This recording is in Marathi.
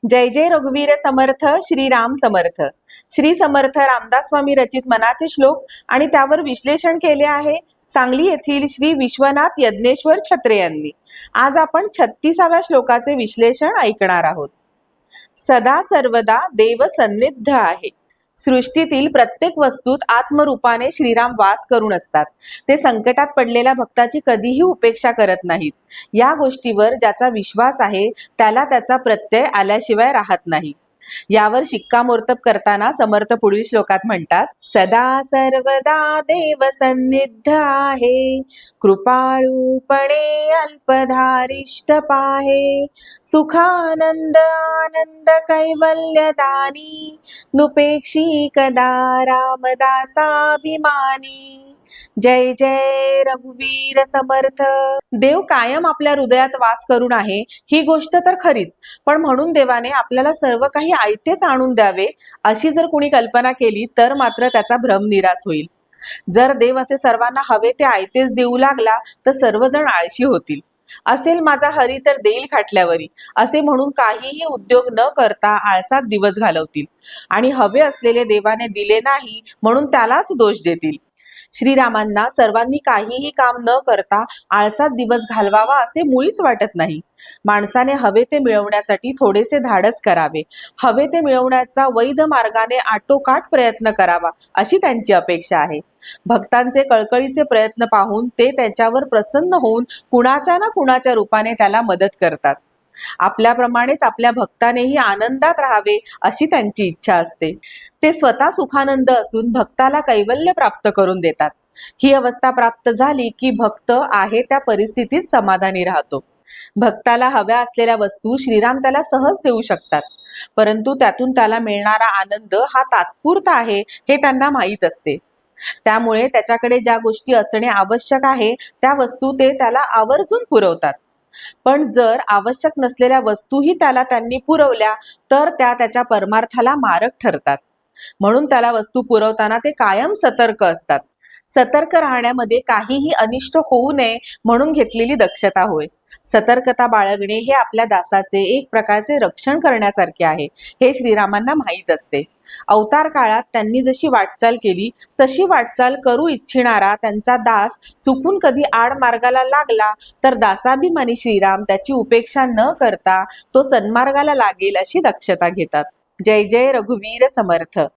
जय जय रघुवीर समर्थ श्रीराम समर्थ. श्री समर्थ रामदास स्वामी रचित मनाचे श्लोक आणि त्यावर विश्लेषण केले आहे सांगली येथील श्री विश्वनाथ यज्ञेश्वर छत्रे यांनी. आज आपण 36व्या श्लोकाचे विश्लेषण ऐकणार आहोत. सदा सर्वदा देव सन्निध आहे. सृष्टीतील प्रत्येक वस्तूत आत्मरूपाने श्रीराम वास करून असतात. ते संकटात पडलेल्या भक्ताची कधीही उपेक्षा करत नाहीत. या गोष्टीवर ज्याचा विश्वास आहे त्याला त्याचा प्रत्यय आल्याशिवाय राहत नाही. यावर शिक्कामोर्तब करताना समर्थ पुढील श्लोकात म्हणतात, सदा सर्वदा देव सन्निध आहे. कृपाळूपणे अल्पधारिष्ट पाहे. सुखानंद आनंद कैवल्यदानी. नुपेक्षी कदा रामदासाभिमानी. जय जय रघुवीर समर्थ. देव कायम आपल्या हृदयात वास करून आहे ही गोष्ट तर खरीच, पण म्हणून देवाने आपल्याला सर्व काही आयतेच आणून द्यावे अशी जर कुणी कल्पना केली तर मात्र त्याचा भ्रम निराश होईल. जर देव असे सर्वांना हवे ते आयतेच देऊ लागला तर सर्वजण आळशी होतील. असेल माझा हरी तर देईल खाटल्यावरी असे म्हणून काहीही उद्योग न करता आळसात दिवस घालवतील आणि हवे असलेले देवाने दिले नाही म्हणून त्यालाच दोष देतील. श्रीरामांना सर्वांनी काहीही काम न करता आळसात दिवस घालवावा असे मुळीच वाटत नाही. माणसाने हवे ते मिळवण्यासाठी थोडेसे धाडस करावे. हवे ते मिळवण्याचा वैध मार्गाने आटोकाट प्रयत्न करावा अशी त्यांची अपेक्षा आहे. भक्तांचे कळकळीचे प्रयत्न पाहून ते त्याच्यावर प्रसन्न होऊन कुणाच्या ना कुणाच्या रूपाने त्याला मदत करतात. आपल्याप्रमाणेच आपल्या भक्तानेही आनंदात राहावे अशी त्यांची इच्छा असते. ते स्वतः सुखानंद असून भक्ताला कैवल्य प्राप्त करून देतात. ही अवस्था प्राप्त झाली की भक्त आहे त्या परिस्थितीत समाधानी राहतो. भक्ताला हव्या असलेल्या वस्तू श्रीराम त्याला सहज देऊ शकतात, परंतु त्यातून त्याला मिळणारा आनंद हा तात्पुरता आहे हे त्यांना माहीत असते. त्यामुळे त्याच्याकडे ज्या गोष्टी असणे आवश्यक आहे त्या वस्तू ते त्याला आवर्जून पुरवतात. पण जर आवश्यक नसलेल्या वस्तूही त्याला त्यांनी पुरवल्या तर त्या त्याच्या परमार्थाला मारक ठरतात. म्हणून त्याला वस्तू पुरवताना ते कायम सतर्क असतात. सतर्क राहण्यामध्ये काहीही अनिष्ट होऊ नये म्हणून घेतलेली दक्षता होय. सतर्कता बाळगणे हे आपल्या दासाचे एक प्रकारचे रक्षण करण्यासारखे आहे हे श्रीरामांना माहीत असते. अवतार काळात त्यांनी जशी वाटचाल केली तशी वाटचाल करू इच्छिणारा त्यांचा दास चुकून कधी आड मार्गाला लागला तर दासाभिमानी श्रीराम त्याची उपेक्षा न करता तो सन्मार्गाला लागेल अशी दक्षता घेतात. जय जय रघुवीर समर्थ.